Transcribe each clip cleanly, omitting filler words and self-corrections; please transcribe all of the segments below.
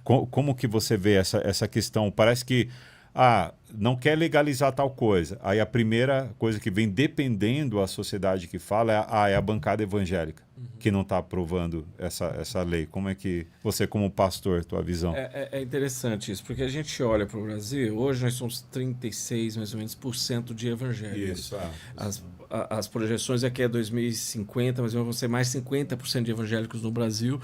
Como que você vê essa questão? Parece que não quer legalizar tal coisa. Aí a primeira coisa que vem dependendo a sociedade que fala é a bancada evangélica, que não está aprovando essa lei. Como é que você, como pastor, tua visão? É interessante isso, porque a gente olha para o Brasil, hoje nós somos 36, mais ou menos, por cento de evangélicos. Isso. As projeções é que é 2050, mas vão ser mais 50% de evangélicos no Brasil,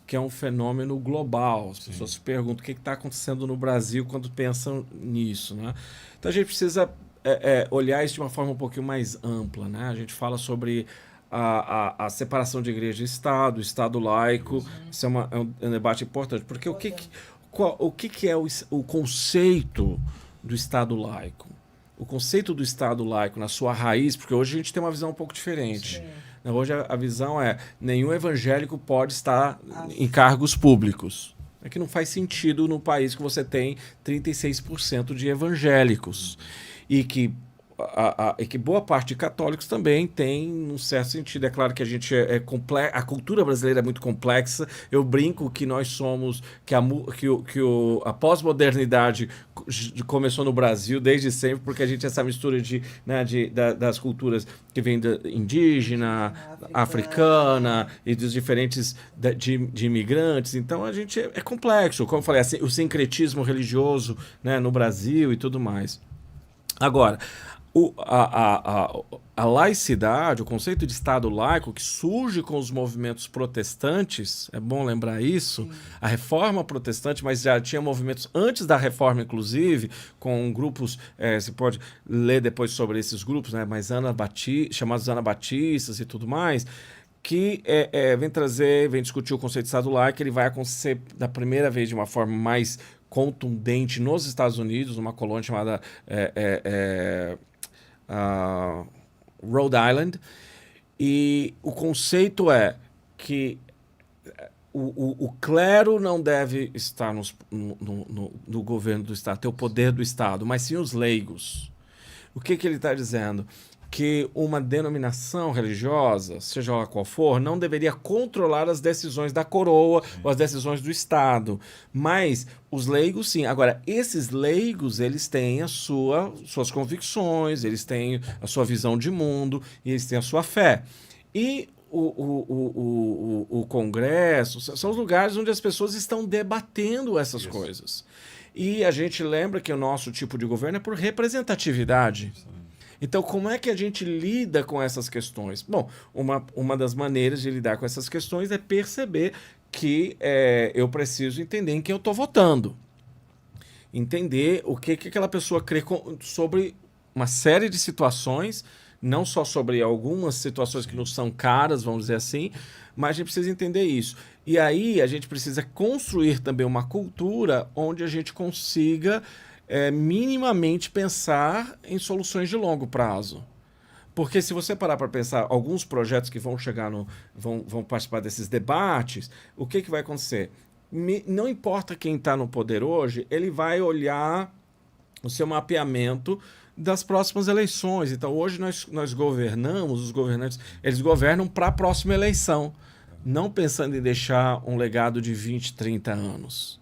que é um fenômeno global. As pessoas se perguntam o que está acontecendo no Brasil quando pensam nisso, né? Então a gente precisa olhar isso de uma forma um pouquinho mais ampla, né? A gente fala sobre a separação de igreja e Estado laico. Isso é um debate importante, porque o que é o conceito do Estado laico? O conceito do Estado laico na sua raiz, porque hoje a gente tem uma visão um pouco diferente. Sim. Hoje a visão é nenhum evangélico pode estar em cargos públicos. É que não faz sentido no país que você tem 36% de evangélicos. E que boa parte de católicos também tem, num certo sentido. É claro que a gente a cultura brasileira é muito complexa. Eu brinco que nós somos, a pós-modernidade começou no Brasil desde sempre, porque a gente essa mistura das culturas que vem indígena, africana e dos diferentes de imigrantes. Então a gente é complexo, como eu falei, o sincretismo religioso, né, no Brasil e tudo mais. Agora, a laicidade, o conceito de Estado laico, que surge com os movimentos protestantes, é bom lembrar isso, sim, a reforma protestante, mas já tinha movimentos antes da reforma, inclusive, com grupos, você pode ler depois sobre esses grupos, né, mas chamados anabatistas e tudo mais, que vem discutir o conceito de Estado laico. Ele vai acontecer da primeira vez de uma forma mais contundente nos Estados Unidos, numa colônia chamada Rhode Island, e o conceito é que o clero não deve estar no governo do Estado, ter o poder do Estado, mas sim os leigos. O que ele está dizendo? Que uma denominação religiosa, seja lá qual for, não deveria controlar as decisões da coroa, sim, ou as decisões do Estado. Mas os leigos, sim. Agora, esses leigos, eles têm suas convicções, eles têm a sua visão de mundo, e eles têm a sua fé. E o Congresso são os lugares onde as pessoas estão debatendo essas coisas. E a gente lembra que o nosso tipo de governo é por representatividade. Sim. Então, como é que a gente lida com essas questões? Bom, uma das maneiras de lidar com essas questões é perceber que eu preciso entender em quem eu estou votando. Entender o que aquela pessoa crê sobre uma série de situações, não só sobre algumas situações que nos são caras, vamos dizer assim, mas a gente precisa entender isso. E aí a gente precisa construir também uma cultura onde a gente consiga minimamente pensar em soluções de longo prazo. Porque se você parar para pensar alguns projetos que vão chegar vão participar desses debates, o que vai acontecer? Não importa quem está no poder hoje, ele vai olhar o seu mapeamento das próximas eleições. Então hoje nós governamos, os governantes, eles governam para a próxima eleição, não pensando em deixar um legado de 20, 30 anos.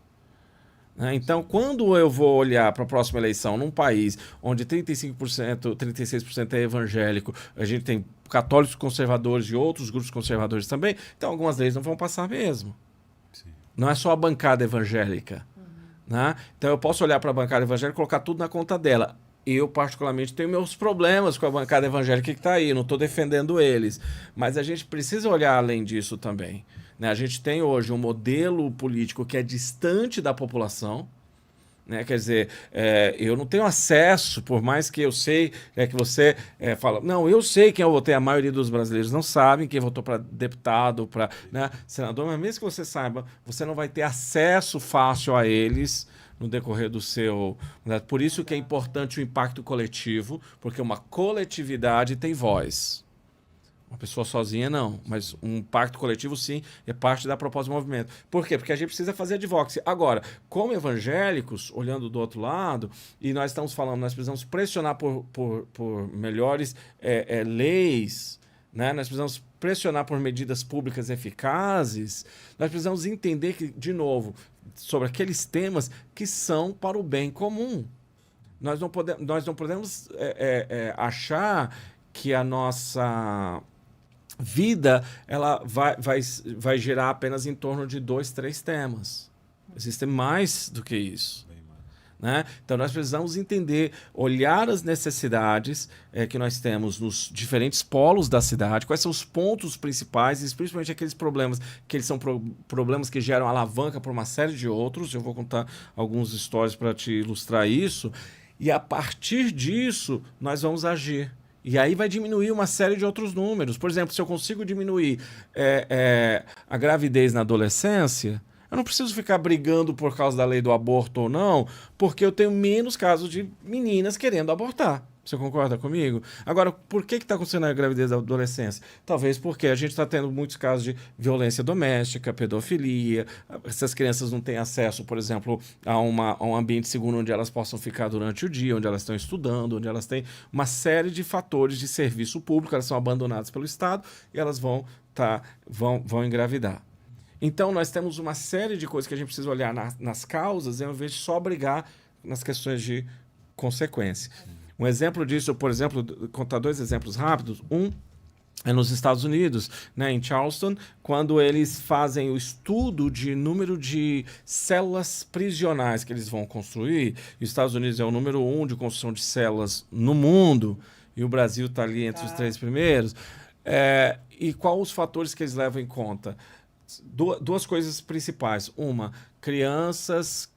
Então, quando eu vou olhar para a próxima eleição num país onde 35%, 36% é evangélico, a gente tem católicos conservadores e outros grupos conservadores também, então algumas leis não vão passar mesmo. Sim. Não é só a bancada evangélica. Né? Então eu posso olhar para a bancada evangélica e colocar tudo na conta dela. Eu, particularmente, tenho meus problemas com a bancada evangélica que está aí, não estou defendendo eles. Mas a gente precisa olhar além disso também. Né? A gente tem hoje um modelo político que é distante da população. Né? Quer dizer, eu não tenho acesso, por mais que eu sei que você fala, não, eu sei quem eu votei, a maioria dos brasileiros não sabem quem votou para deputado, para senador, mas mesmo que você saiba, você não vai ter acesso fácil a eles no decorrer do seu... Né? Por isso que é importante o impacto coletivo, porque uma coletividade tem voz. Uma pessoa sozinha, não. Mas um pacto coletivo, sim, é parte da proposta do movimento. Por quê? Porque a gente precisa fazer advocacy. Agora, como evangélicos, olhando do outro lado, e nós estamos falando, nós precisamos pressionar por melhores leis, né? Nós precisamos pressionar por medidas públicas eficazes, nós precisamos entender que, de novo, sobre aqueles temas que são para o bem comum. Nós não podemos achar que a nossa vida ela vai girar apenas em torno de 2, 3 temas. Existem mais do que isso. Né? Então, nós precisamos entender, olhar as necessidades que nós temos nos diferentes polos da cidade, quais são os pontos principais, e principalmente aqueles problemas que eles são problemas que geram alavanca para uma série de outros. Eu vou contar algumas histórias para te ilustrar isso. E a partir disso, nós vamos agir. E aí vai diminuir uma série de outros números. Por exemplo, se eu consigo diminuir a gravidez na adolescência, eu não preciso ficar brigando por causa da lei do aborto ou não, porque eu tenho menos casos de meninas querendo abortar. Você concorda comigo? Agora, por que está acontecendo a gravidez da adolescência? Talvez porque a gente está tendo muitos casos de violência doméstica, pedofilia. Essas crianças não têm acesso, por exemplo, a um ambiente seguro onde elas possam ficar durante o dia, onde elas estão estudando, onde elas têm uma série de fatores de serviço público, elas são abandonadas pelo Estado e elas vão engravidar. Então, nós temos uma série de coisas que a gente precisa olhar nas causas, ao invés de só brigar nas questões de consequência. Um exemplo disso, por exemplo, contar 2 exemplos rápidos. Um é nos Estados Unidos, né, em Charleston, quando eles fazem o estudo de número de células prisionais que eles vão construir. E os Estados Unidos é o número 1 de construção de células no mundo, e o Brasil está ali entre os 3 primeiros. E quais os fatores que eles levam em conta? 2 coisas principais. Uma, crianças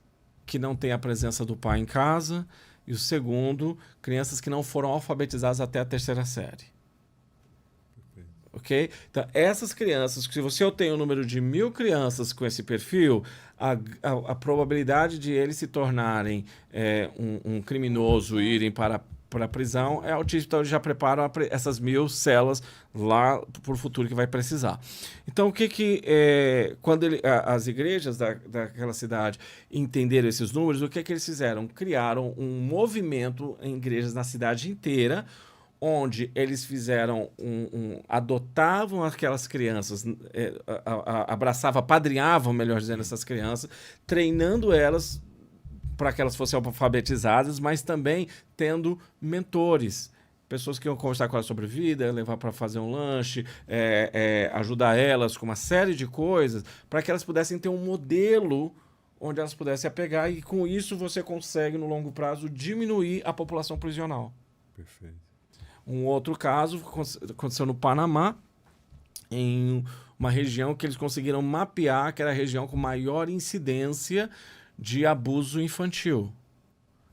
que não têm a presença do pai em casa. E o segundo, crianças que não foram alfabetizadas até a 3ª série. Ok? Então, essas crianças, se você tem um número de 1.000 crianças com esse perfil, a probabilidade de eles se tornarem um criminoso e irem para a prisão é altíssimo. Então, eles já preparam essas 1.000 células lá para o futuro que vai precisar. Então, quando as igrejas daquela cidade entenderam esses números, o que eles fizeram? Criaram um movimento em igrejas na cidade inteira, onde eles fizeram adotavam aquelas crianças, apadrinhavam, melhor dizendo, essas crianças, treinando elas para que elas fossem alfabetizadas, mas também tendo mentores, pessoas que iam conversar com elas sobre vida, levar para fazer um lanche, ajudar elas com uma série de coisas, para que elas pudessem ter um modelo onde elas pudessem apegar, e com isso você consegue, no longo prazo, diminuir a população prisional. Perfeito. Um outro caso aconteceu no Panamá, em uma região que eles conseguiram mapear, que era a região com maior incidência de abuso infantil.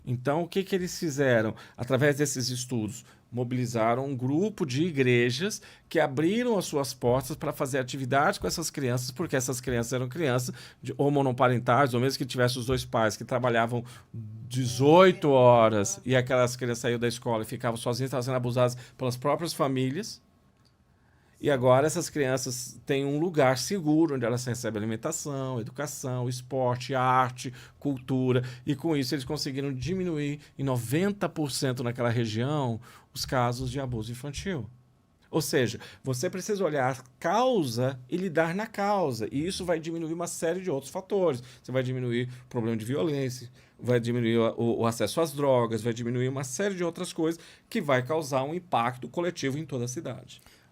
Então, o que eles fizeram? Através desses estudos, mobilizaram um grupo de igrejas que abriram as suas portas para fazer atividades com essas crianças, porque essas crianças eram crianças ou monoparentais, ou mesmo que tivessem os 2 pais que trabalhavam 18 horas e aquelas crianças saíam da escola e ficavam sozinhas, estavam sendo abusadas pelas próprias famílias. E agora essas crianças têm um lugar seguro onde elas recebem alimentação, educação, esporte, arte, cultura. E com isso eles conseguiram diminuir em 90% naquela região os casos de abuso infantil. Ou seja, você precisa olhar a causa e lidar na causa. E isso vai diminuir uma série de outros fatores. Você vai diminuir o problema de violência, vai diminuir o acesso às drogas, vai diminuir uma série de outras coisas que vai causar um impacto coletivo em toda a cidade.